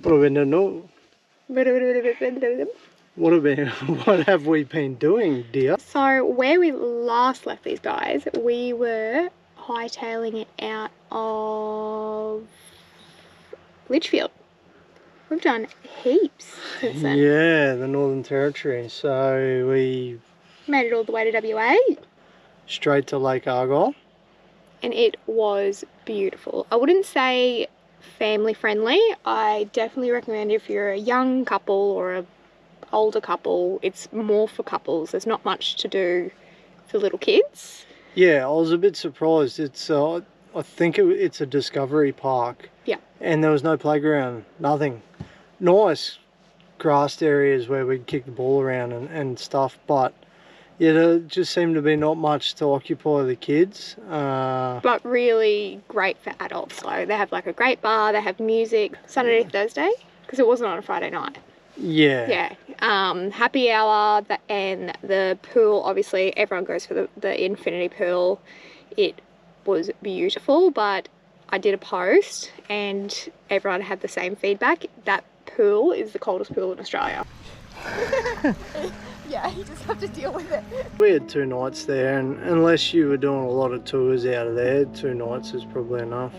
What have we been doing? What have we been doing, dear? So where we last left these guys, we were hightailing it out of Litchfield. We've done heaps since then. Yeah, the Northern Territory. So we Made it all the way to WA. Straight to Lake Argyle. And it was beautiful. I wouldn't say family friendly. I definitely recommend if you're a young couple or a older couple, it's more for couples. There's not much to do for little kids. Yeah, I was a bit surprised. It's I think it's a discovery park. Yeah. And there was no playground, nothing. Nice grassed areas where we'd kick the ball around and stuff, but yeah, there just seemed to be not much to occupy the kids. But really great for adults. So they have like a great bar, they have music, Saturday, Thursday, because it wasn't on a Friday night. Yeah. Yeah. Happy hour, and the pool, obviously everyone goes for the infinity pool. It was beautiful, but I did a post and everyone had the same feedback. That pool is the coldest pool in Australia. Yeah, you just have to deal with it. We had 2 nights there, and unless you were doing a lot of tours out of there, 2 nights is probably enough.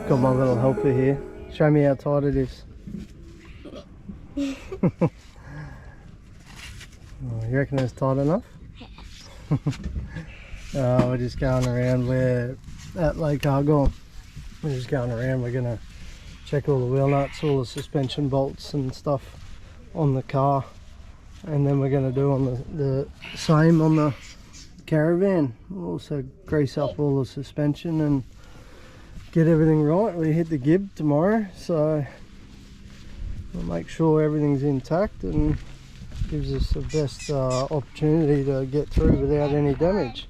Got my little helper here. Show me how tight it is. Oh, you reckon it's tight enough? We're just going around. We're at Lake Argyle. We're just going around. We're going to check all the wheel nuts, all the suspension bolts and stuff on the car. And then we're going to do on the same on the caravan. We'll also grease up all the suspension and get everything right. We hit the Gibb tomorrow, so we'll make sure everything's intact and gives us the best opportunity to get through without any damage.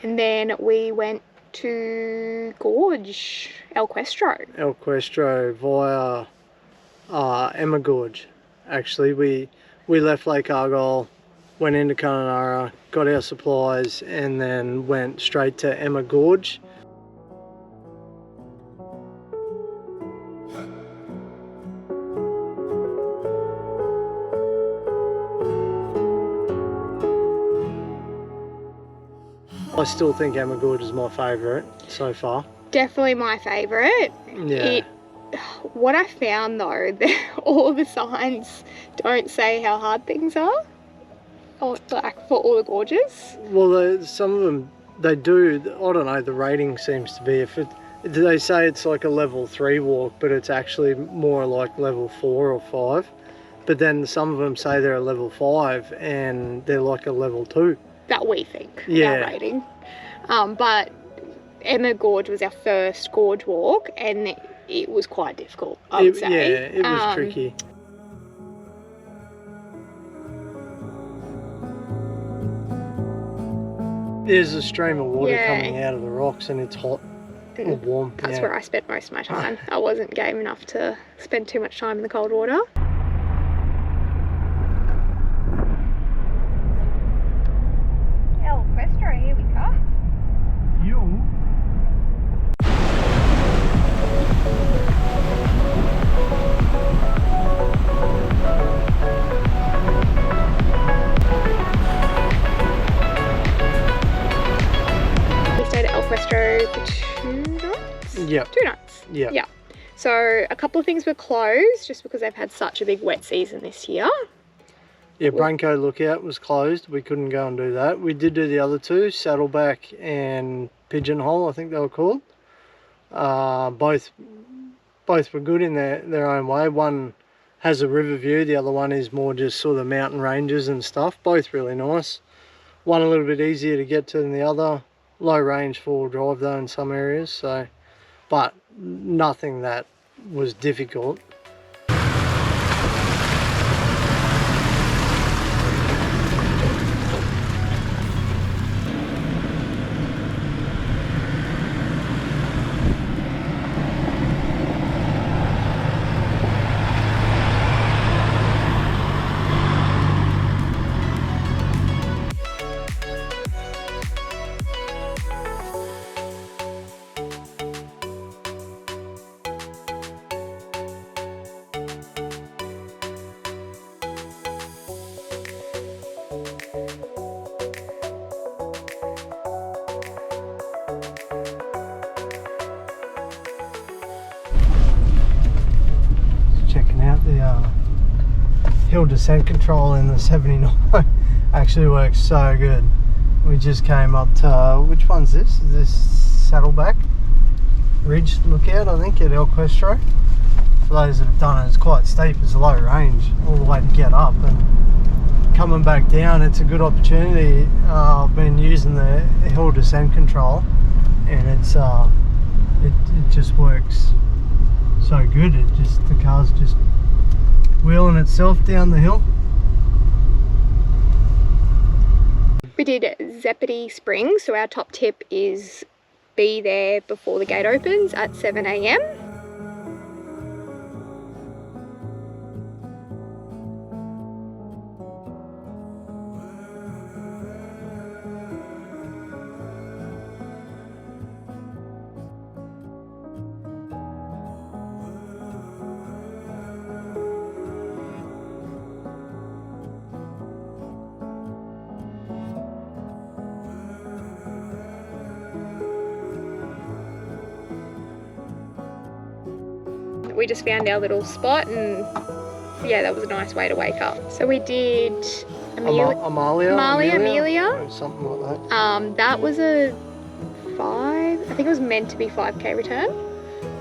And then we went to Gorge, El Questro. El Questro via Amalia Gorge. Actually, we left Lake Argyle, went into Kununurra, got our supplies, and then went straight to Amalia Gorge. I still think Amalia Gorge is my favourite so far. Definitely my favourite. Yeah. What I found though, that all the signs don't say how hard things are, or like for all the gorges. Well, some of them, they do. I don't know, the rating seems to be, they say it's like a level 3 walk, but it's actually more like level 4 or 5. But then some of them say they're a level 5 and they're like a level 2. That we think, yeah. Our rating. But Amalia Gorge was our first gorge walk, and it was quite difficult, I would say. Yeah, it was tricky. There's a stream of water coming out of the rocks and it's hot or warm. That's where I spent most of my time. I wasn't game enough to spend too much time in the cold water. El Questro, here we come. Questro for 2 nights? Yeah. 2 nights. Yeah. Yeah. So a couple of things were closed just because they've had such a big wet season this year. Yeah, Branko Lookout was closed. We couldn't go and do that. We did do the other 2, Saddleback and Pigeonhole, I think they were called. Both were good in their own way. One has a river view, the other one is more just sort of mountain ranges and stuff. Both really nice. One a little bit easier to get to than the other. Low range 4-wheel drive though in some areas, so but nothing that was difficult. Checking out the hill descent control in the 79 actually works so good. We just came up to, which one's this? Is this Saddleback Ridge lookout, I think, at El Questro? For those that have done it, it's quite steep, it's a low range all the way to get up, and coming back down, it's a good opportunity. I've been using the hill descent control, and it's it just works so good. The car's just wheeling itself down the hill. We did Zeppity Springs, so our top tip is be there before the gate opens at 7 AM. We just found our little spot, and yeah, that was a nice way to wake up. So we did Amalia? Or something like that. That was a 5, I think it was meant to be 5k return.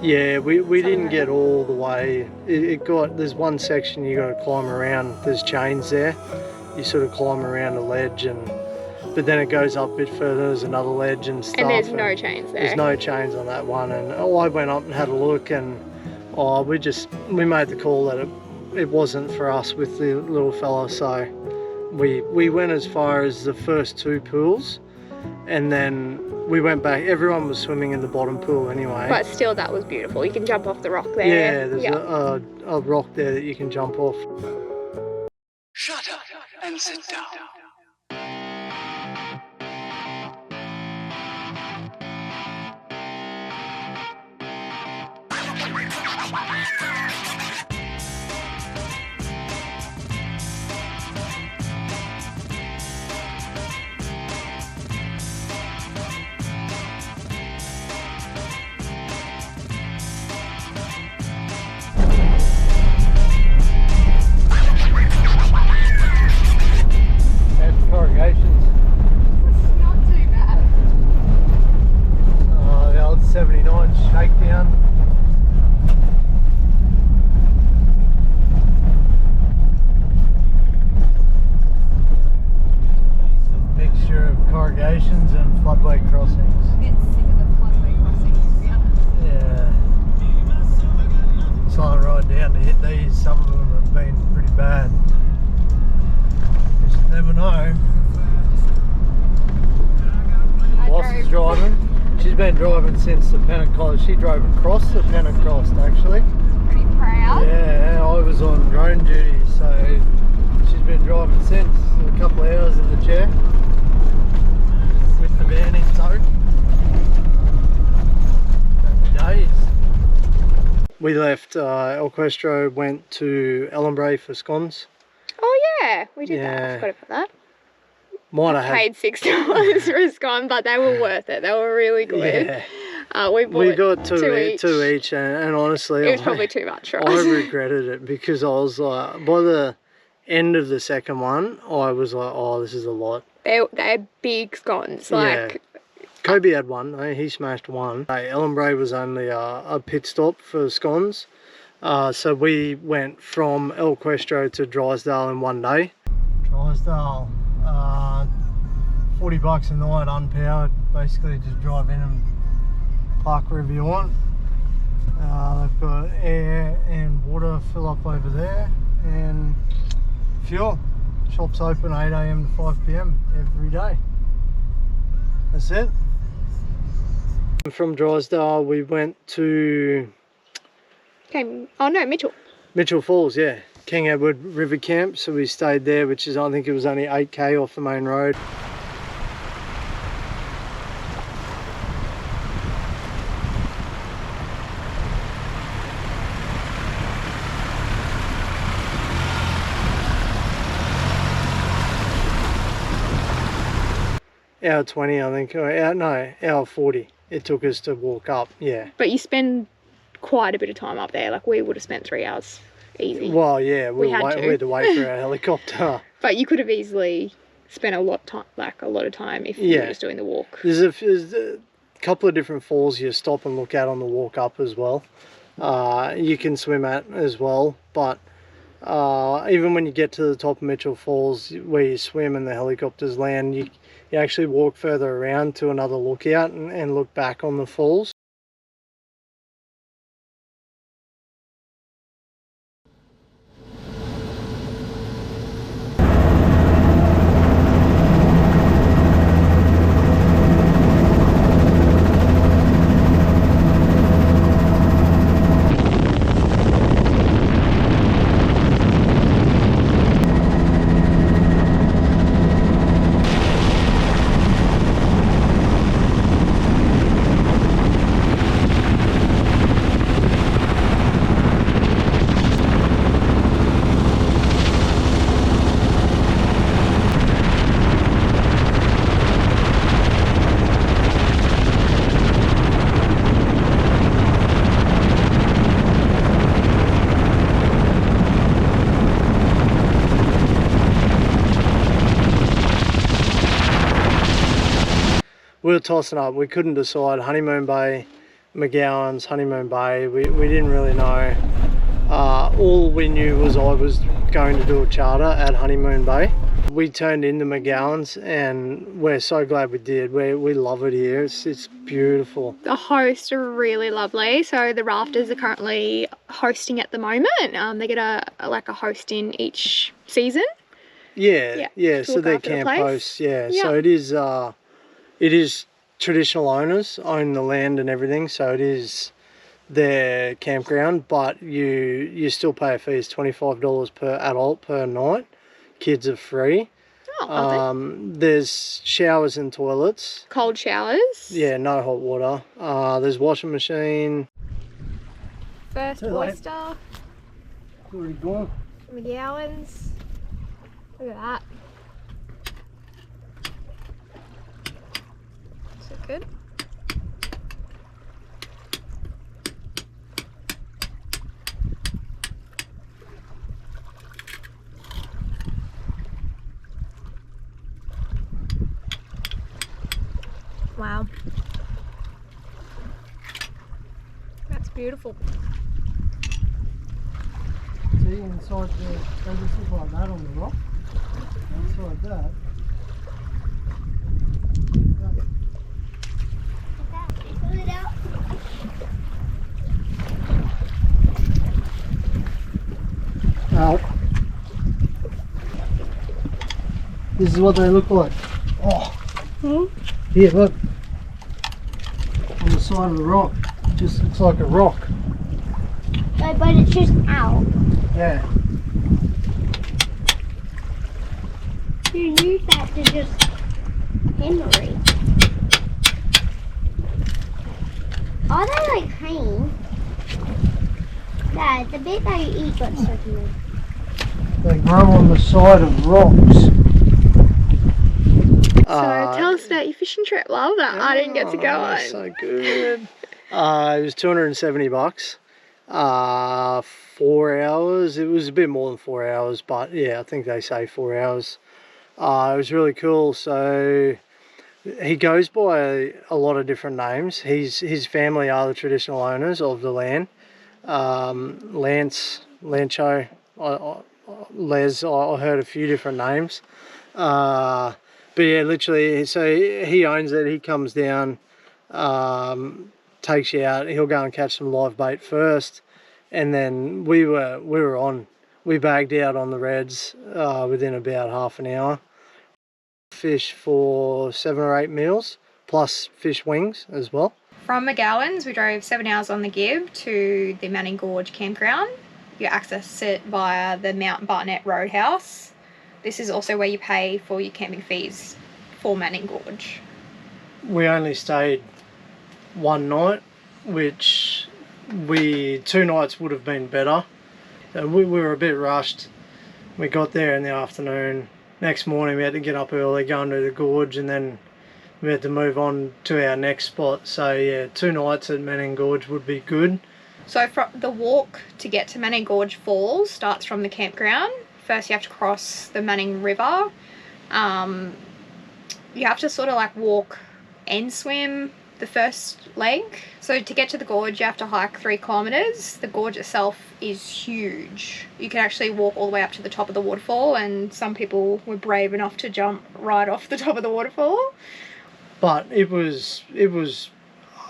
Yeah, we didn't get all the way. There's one section you got to climb around. There's chains there. You sort of climb around a ledge, but then it goes up a bit further. There's another ledge and stuff. And there's no chains there. There's no chains on that one. And I went up and had a look, and we made the call that it wasn't for us with the little fella. So we went as far as the first 2 pools, and then we went back. Everyone was swimming in the bottom pool anyway. But still, that was beautiful. You can jump off the rock there. Yeah, there's a rock there that you can jump off. Shut up and sit down. Corrugations. It's not too bad. The old 79 shakedown. It's a mixture of corrugations and floodway crossings. I'm getting sick of the floodway crossings, to be honest. Yeah. It's like right down to hit these. Some of them have been pretty bad. Just never know. Boss is driving. She's been driving since the Pentecost. She drove across the Pentecost actually. Pretty proud. Yeah, I was on drone duty, so she's been driving since. A couple of hours in the chair with the van in tow. Happy days. We left El Questro, went to Ellenbray for scones. Oh yeah, we did that. I forgot about that. Might have Paid $6 for a scone, but they were worth it. They were really good. Yeah. We got two each, and honestly, it was probably too much for us. I regretted it because I was like, by the end of the second one, I was like, oh, this is a lot. They're big scones, like. Yeah. Kobe had one. He smashed one. Ellenbray was only a pit stop for scones, so we went from El Questro to Drysdale in one day. Drysdale. $40 a night unpowered, basically just drive in and park wherever you want. They've got air and water fill up over there, and fuel. Shop's open 8 AM to 5 PM every day. That's it. From Drysdale we went to Mitchell. Falls, yeah. King Edward River Camp, so we stayed there, which is, I think it was only 8k off the main road. Hour 20, I think, or hour 40 it took us to walk up, yeah. But you spend quite a bit of time up there. Like, we would have spent 3 hours easy. Well, yeah, we had had to wait for our helicopter. But you could have easily spent a lot of time if you were just doing the walk. There's a couple of different falls you stop and look at on the walk up as well. You can swim at as well, but even when you get to the top of Mitchell Falls, where you swim and the helicopters land, you actually walk further around to another lookout and look back on the falls. We were tossing up, we couldn't decide. Honeymoon Bay, McGowan's, Honeymoon Bay, we didn't really know. All we knew was I was going to do a charter at Honeymoon Bay. We turned into McGowan's and we're so glad we did. We love it here, it's beautiful. The hosts are really lovely. So the Rafters are currently hosting at the moment. They get a host in each season. Yeah, so they're camp hosts, so it is traditional owners own the land and everything, so it is their campground, but you still pay a fee. It's $25 per adult per night. Kids are free. There's showers and toilets. Cold showers. Yeah, no hot water. There's washing machine. First oyster. Already gone. McGowan's. Look at that. So good. Wow. That's beautiful. See, inside they just look like that on the rock. Inside that. Pull it out. Out. This is what they look like. Oh. Hmm? Here, look. On the side of the rock. It just looks like a rock. But it's just out. Yeah. You use that to just Henry. Are they like clean? Dad, the bit that you eat got stuck in there. They grow on the side of rocks. So tell us about your fishing trip, love. That I didn't get to go on. So good. It was $270. 4 hours. It was a bit more than 4 hours, but yeah, I think they say 4 hours. It was really cool. So he goes by a lot of different names. His family are the traditional owners of the land. Lancho, Les. I heard a few different names. But yeah, literally, so he owns it. He comes down takes you out. He'll go and catch some live bait first, and then we bagged out on the reds within about half an hour. Fish for 7 or 8 meals plus fish wings as well. From McGowan's, we drove 7 hours on the Gibb to the Manning Gorge Campground. You access it via the Mount Barnett Roadhouse. This is also where you pay for your camping fees for Manning Gorge. We only stayed one night, which 2 nights would have been better. We were a bit rushed. We got there in the afternoon. Next morning we had to get up early, go into the gorge, and then we had to move on to our next spot. So yeah, 2 nights at Manning Gorge would be good. So from the walk to get to Manning Gorge Falls starts from the campground. First you have to cross the Manning River. You have to sort of like walk and swim the first leg. So to get to the gorge you have to hike 3 kilometers. The gorge itself is huge. You can actually walk all the way up to the top of the waterfall, and some people were brave enough to jump right off the top of the waterfall. But it was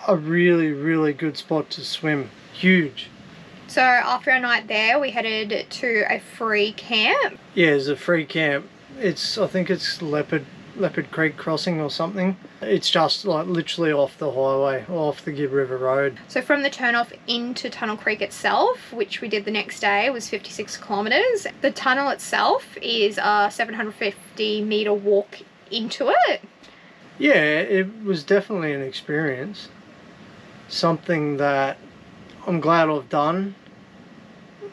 a really, really good spot to swim. Huge. So after our night there, we headed to a free camp. Yeah, it's a free camp. I think it's Leopard Creek Crossing or something. It's just like literally off the highway, off the Gibb River Road. So from the turnoff into Tunnel Creek itself, which we did the next day, was 56 kilometres. The tunnel itself is a 750 metre walk into it. Yeah, it was definitely an experience. Something that I'm glad I've done.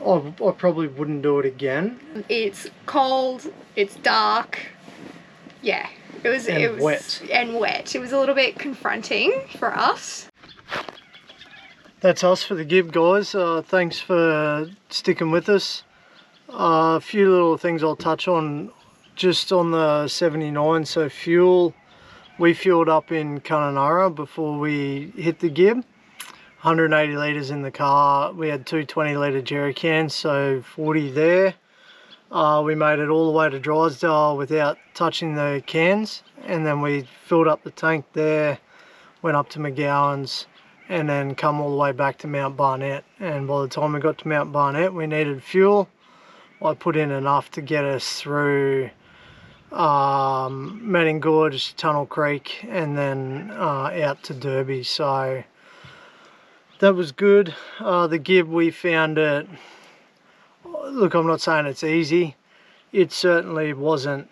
I probably wouldn't do it again. It's cold, it's dark. Yeah, it was wet. And wet. It was a little bit confronting for us. That's us for the Gibb, guys. Thanks for sticking with us. A few little things I'll touch on just on the 79. So fuel, we fueled up in Kununurra before we hit the Gibb. 180 litres in the car. We had 2 20-litre jerry cans, so 40 there. We made it all the way to Drysdale without touching the cans, and then we filled up the tank there, went up to McGowan's, and then come all the way back to Mount Barnett. And by the time we got to Mount Barnett, we needed fuel. I put in enough to get us through Manning Gorge, Tunnel Creek, and then out to Derby. So that was good. The Gibb, we found it, look, I'm not saying it's easy. It certainly wasn't